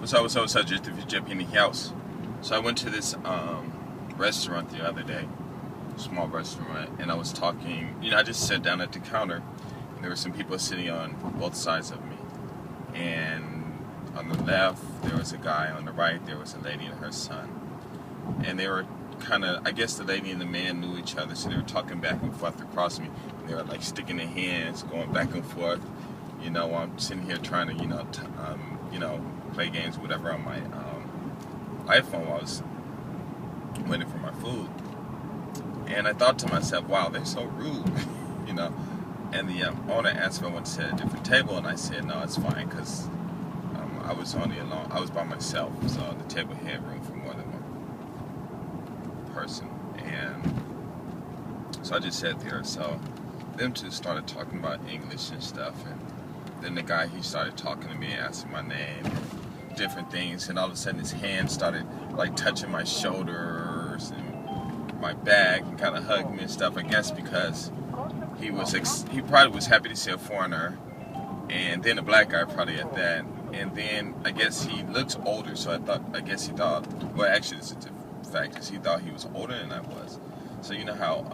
So just in the house. So I went to this restaurant the other day, small restaurant, and I was talking. I just sat down at the counter, and there were some people sitting on both sides of me. And on the left, there was a guy. On the right, there was a lady and her son. And they were I guess the lady and the man knew each other, so they were talking back and forth across me. And they were like sticking their hands, going back and forth. I'm sitting here trying to, play games, whatever, on my iPhone while I was waiting for my food. And I thought to myself, wow, they're so rude, And the owner asked if I wanted to sit at a different table, and I said, no, it's fine, because I was only alone. I was by myself, so the table had room for more than one person. And so I just sat there. So them two started talking about English and stuff, and then the guy, he started talking to me, asking my name, and different things, and all of a sudden his hand started like touching my shoulders and my back and kind of hugged me and stuff. I guess because he probably was happy to see a foreigner, and then a black guy probably at that. And then I guess he looks older, so I guess he thought, well, actually it's a fact, because he thought he was older than I was. So you know how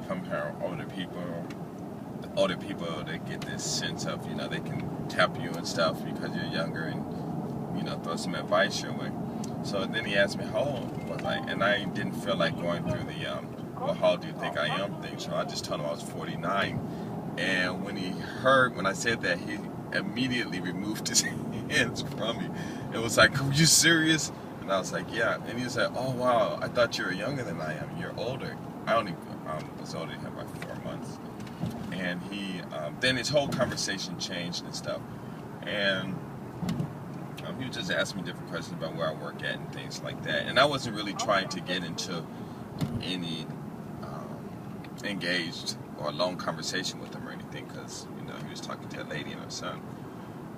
somehow older people, they get this sense of, they can tap you and stuff because you're younger and, throw some advice your way. So then he asked me how old was I, and I didn't feel like going through the, well, how old do you think I am thing, so I just told him I was 49. And when I said that, he immediately removed his hands from me. It was like, are you serious? And I was like, yeah. And he was like, oh wow, I thought you were younger than I am. You're older. I only was older than him by 4 months. And then his whole conversation changed and stuff. And he was just asking me different questions about where I work at and things like that. And I wasn't really trying to get into any engaged or long conversation with him or anything, because he was talking to a lady and her son.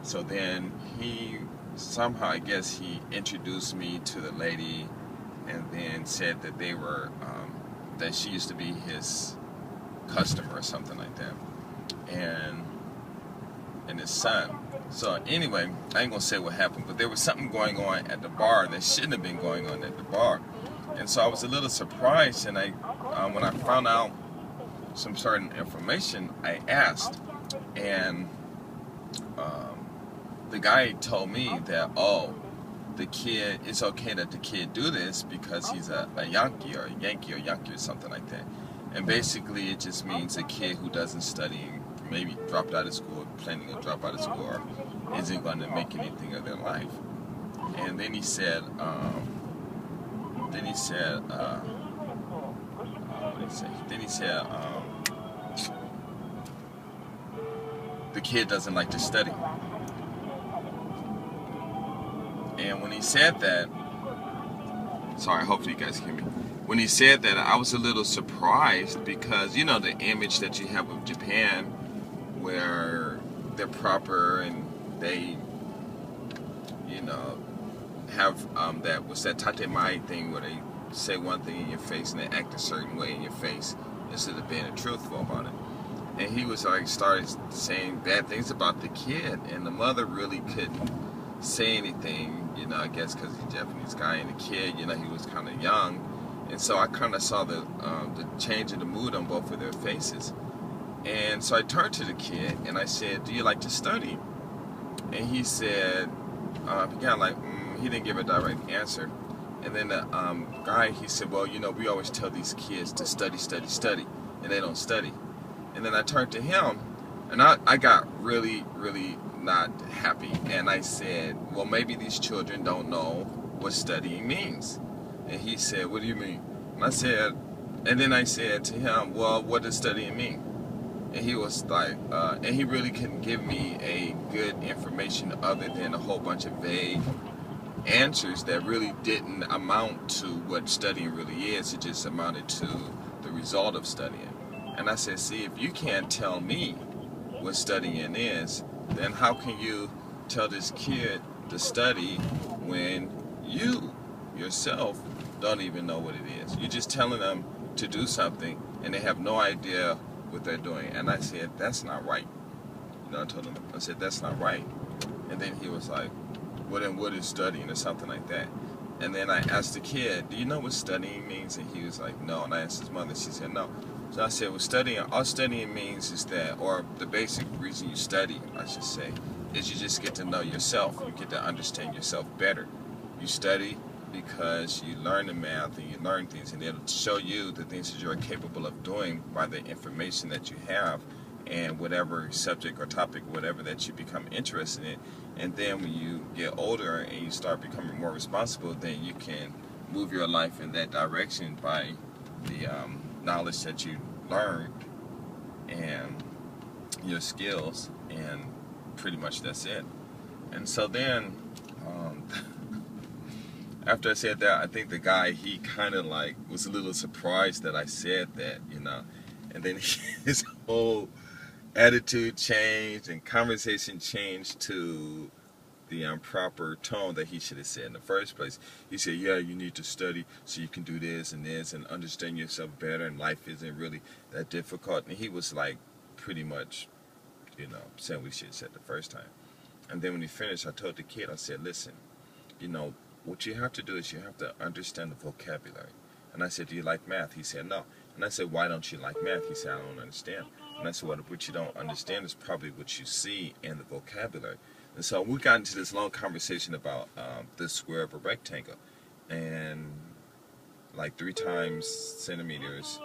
So then he somehow, I guess, he introduced me to the lady, and then said that they were that she used to be his customer or something like that, and his son. So anyway, I ain't gonna say what happened, but there was something going on at the bar that shouldn't have been going on at the bar. And so I was a little surprised, and when I found out some certain information, I asked, and the guy told me that, it's okay that the kid do this because he's a Yankee or something like that. And basically it just means a kid who doesn't study, maybe dropped out of school, planning to drop out of school, or isn't going to make anything of their life. And then he said, the kid doesn't like to study. And when he said that, sorry, hopefully you guys hear me. When he said that, I was a little surprised because, the image that you have of Japan, where they're proper and they, have that tatemae thing where they say one thing in your face and they act a certain way in your face instead of being truthful about it. And he was started saying bad things about the kid, and the mother really couldn't say anything, I guess because he's a Japanese guy, and the kid, he was kind of young. And so I kind of saw the change in the mood on both of their faces. And so I turned to the kid and I said, do you like to study? And he said, he didn't give a direct answer. And then the guy, he said, well, we always tell these kids to study, study, study, and they don't study. And then I turned to him, and I got really, really not happy. And I said, well, maybe these children don't know what studying means. And he said, what do you mean? And then I said to him, well, what does studying mean? And he was like, and he really couldn't give me a good information other than a whole bunch of vague answers that really didn't amount to what studying really is. It just amounted to the result of studying. And I said, see, if you can't tell me what studying is, then how can you tell this kid to study when you yourself don't even know what it is? You're just telling them to do something and they have no idea what they're doing. And I said, that's not right. I told him, I said, that's not right. And then he was like, well then what is studying or something like that. And then I asked the kid, do you know what studying means? And he was like, no. And I asked his mother, she said no. So I said, well, studying, all studying means is that, or the basic reason you study, I should say, is you just get to know yourself. You get to understand yourself better. You study because you learn the math and you learn things, and it'll show you the things that you're capable of doing by the information that you have and whatever subject or topic, whatever that you become interested in. And then when you get older and you start becoming more responsible, then you can move your life in that direction by the knowledge that you learned and your skills, and pretty much that's it. And so then after I said that, I think the guy, he kind of like was a little surprised that I said that, you know. And then his whole attitude changed and conversation changed to the proper tone that he should have said in the first place. He said, yeah, you need to study so you can do this and understand yourself better, and life isn't really that difficult. And he was like pretty much, you know, saying what he should have said the first time. And then when he finished, I told the kid, I said, listen, you know, what you have to do is you have to understand the vocabulary. And I said, do you like math? He said, no. And I said, why don't you like math? He said, I don't understand. And I said, well, what you don't understand is probably what you see in the vocabulary. And so we got into this long conversation about the square of a rectangle. And like 3 times centimeters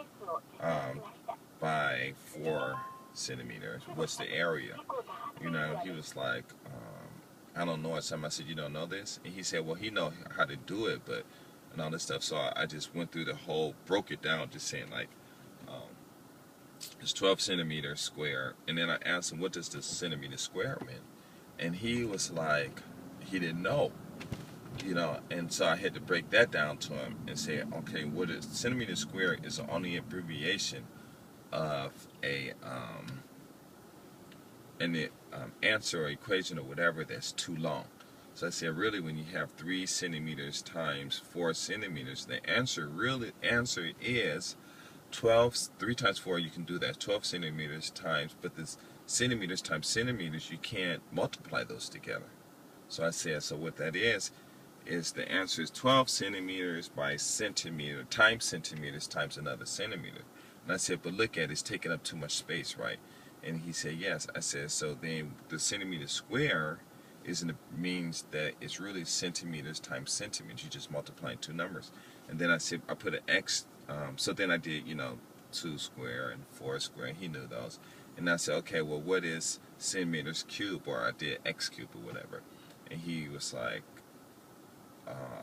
by 4 centimeters, what's the area? You know, he was like, I don't know. At some I said, you don't know this? And he said, well, he know how to do it, but, and all this stuff. So I just went through the whole, broke it down, just saying like, it's 12 centimeters square. And then I asked him, what does the centimeter square mean? And he was like, he didn't know, you know. And so I had to break that down to him and say, okay, what is centimeter square is the only abbreviation of a answer or equation or whatever that's too long. So I said, really, when you have 3 centimeters times 4 centimeters, the answer is 12. 3 times 4, you can do that. 12 centimeters times, but this centimeters times centimeters, you can't multiply those together. So I said, so what that is the answer is 12 centimeters by centimeter times centimeters times another centimeter. And I said, but look at it, it's taking up too much space, right? And he said, yes. I said, so then the centimeter square means that it's really centimeters times centimeters. You just multiplying 2 numbers. And then I said, I put an X, so then I did, you know, 2 square and 4 square, and he knew those. And I said, okay, well, what is centimeters cubed? Or I did X cubed or whatever. And he was like,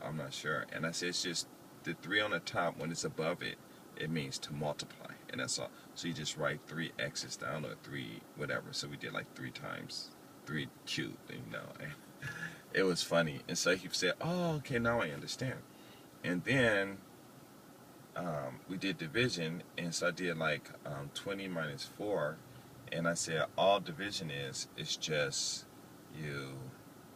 I'm not sure. And I said, it's just the 3 on the top, when it's above it, it means to multiply. And that's all. So you just write 3 X's down, or 3 whatever. So we did like 3 times 3 cubed, you know. And it was funny. And so he said, oh, okay, now I understand. And then we did division, and so I did like 20 minus 4, and I said all division is just you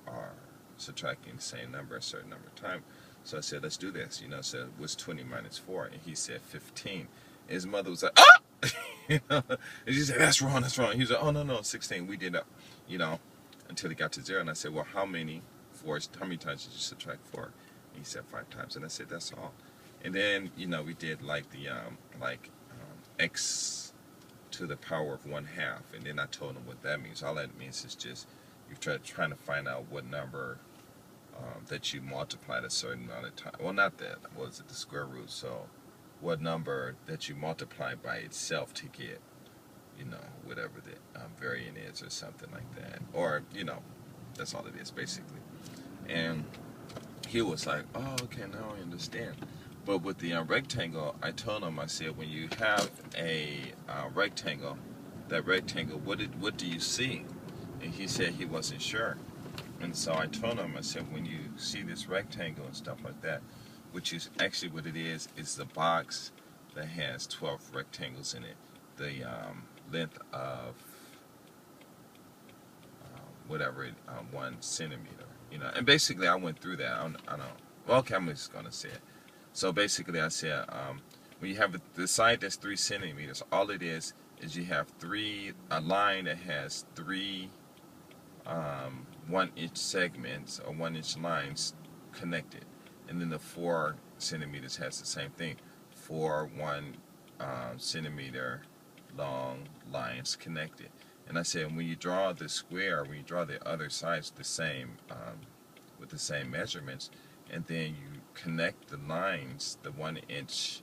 are subtracting the same number a certain number of times. So I said, let's do this, you know. So what's 20 minus 4? And he said 15. And his mother was like, ah! You know? And she said, that's wrong. He was like, oh, no, 16. We did that, you know, until he got to 0. And I said, well, how many times did you subtract 4? And he said 5 times. And I said, that's all. And then, you know, we did like the x to the power of 1/2, and then I told him what that means. All that means is just you're trying to find out what number that you multiplied a certain amount of time. Well, not that. Was it the square root? So, what number that you multiply by itself to get, you know, whatever the variant is or something like that. Or, you know, that's all it is basically. And he was like, oh, okay, now I understand. But with the rectangle, I told him, I said, when you have a rectangle, that rectangle, what do you see? And he said he wasn't sure. And so I told him, I said, when you see this rectangle and stuff like that, which is actually what it is the box that has 12 rectangles in it. The length of whatever, 1 centimeter, you know. And basically, I went through that. I don't. Well, okay, I'm just gonna say it. So basically, I said, when you have the side that's 3 centimeters, all it is you have a line that has 3 1-inch segments or 1-inch lines connected, and then the 4 centimeters has the same thing, 4 1 centimeter long lines connected. And I said, when you draw the square, when you draw the other sides the same, with the same measurements, and then you connect the lines, the 1-inch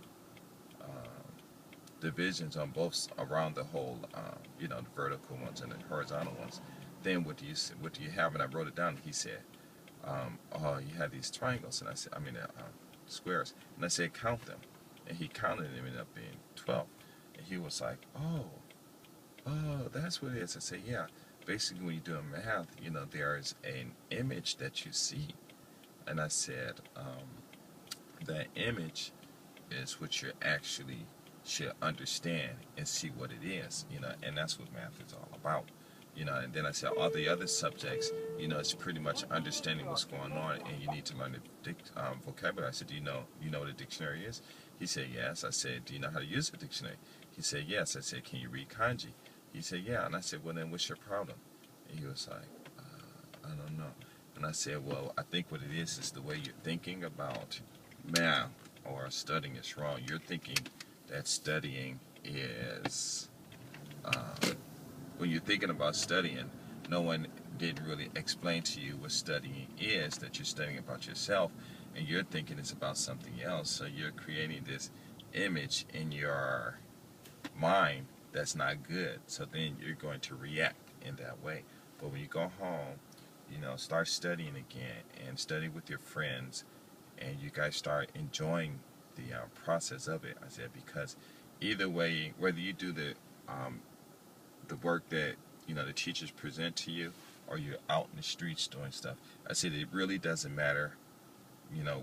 divisions on both around the whole, the vertical ones and the horizontal ones, then what do you have? And I wrote it down. He said, oh, you have these triangles, and I said, squares, and I said, count them, and he counted them, ended up being 12, and he was like, oh, that's what it is. I said, yeah. Basically, when you're doing math, there's an image that you see, and I said, that image is what you actually should understand and see what it is, and that's what math is all about, and then I said all the other subjects, it's pretty much understanding what's going on, and you need to learn the vocabulary. I said, do you know what a dictionary is? He said, yes. I said, do you know how to use a dictionary? He said, yes. I said, can you read kanji? He said, yeah. And I said, well, then what's your problem? And he was like, I don't know. And I said, well, I think what it is the way you're thinking about math or studying is wrong. You're thinking that studying is, when you're thinking about studying, no one didn't really explain to you what studying is, that you're studying about yourself, and you're thinking it's about something else. So you're creating this image in your mind that's not good. So then you're going to react in that way. But when you go home, start studying again and study with your friends, and you guys start enjoying the process of it. I said, because either way, whether you do the work that the teachers present to you, or you're out in the streets doing stuff, I said it really doesn't matter.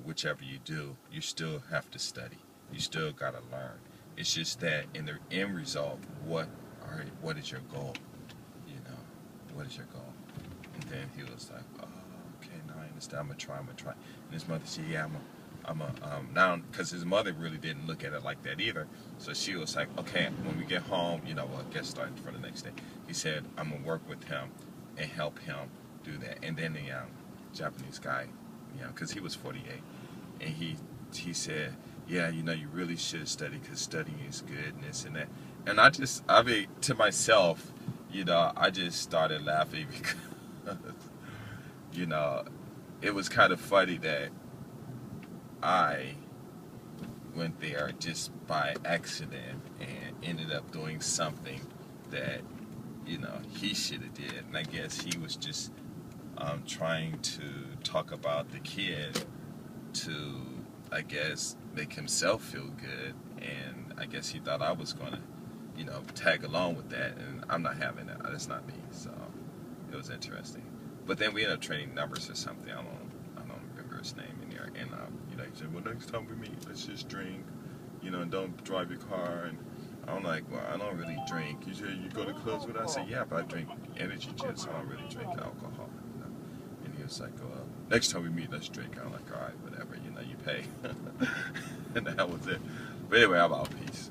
Whichever you do, you still have to study. You still gotta learn. It's just that in the end result, what is your goal? What is your goal? And then he was like, oh, okay, now I understand. I'm gonna try. And his mother said, yeah, I'm a now, because his mother really didn't look at it like that either. So she was like, okay, when we get home, we'll get started for the next day. He said, I'm gonna work with him and help him do that. And then the Japanese guy, because he was 48, and he said, yeah, you really should study, because studying is good and this and that. And to myself, I just started laughing because, it was kind of funny that I went there just by accident and ended up doing something that, he should have did. And I guess he was just trying to talk about the kid to, I guess, make himself feel good. And I guess he thought I was going to, tag along with that. And I'm not having that. That's not me. So it was interesting. But then we ended up trading numbers or something. I don't remember his name in there. And he said, well, next time we meet, let's just drink, and don't drive your car. And I'm like, well, I don't really drink. You said you go to clubs with us? I said, yeah, but I drink energy drinks. I don't really drink alcohol. And he was like, well, next time we meet, let's drink. I'm like, all right, whatever. You pay. And that was it. But anyway, I'm out. Peace.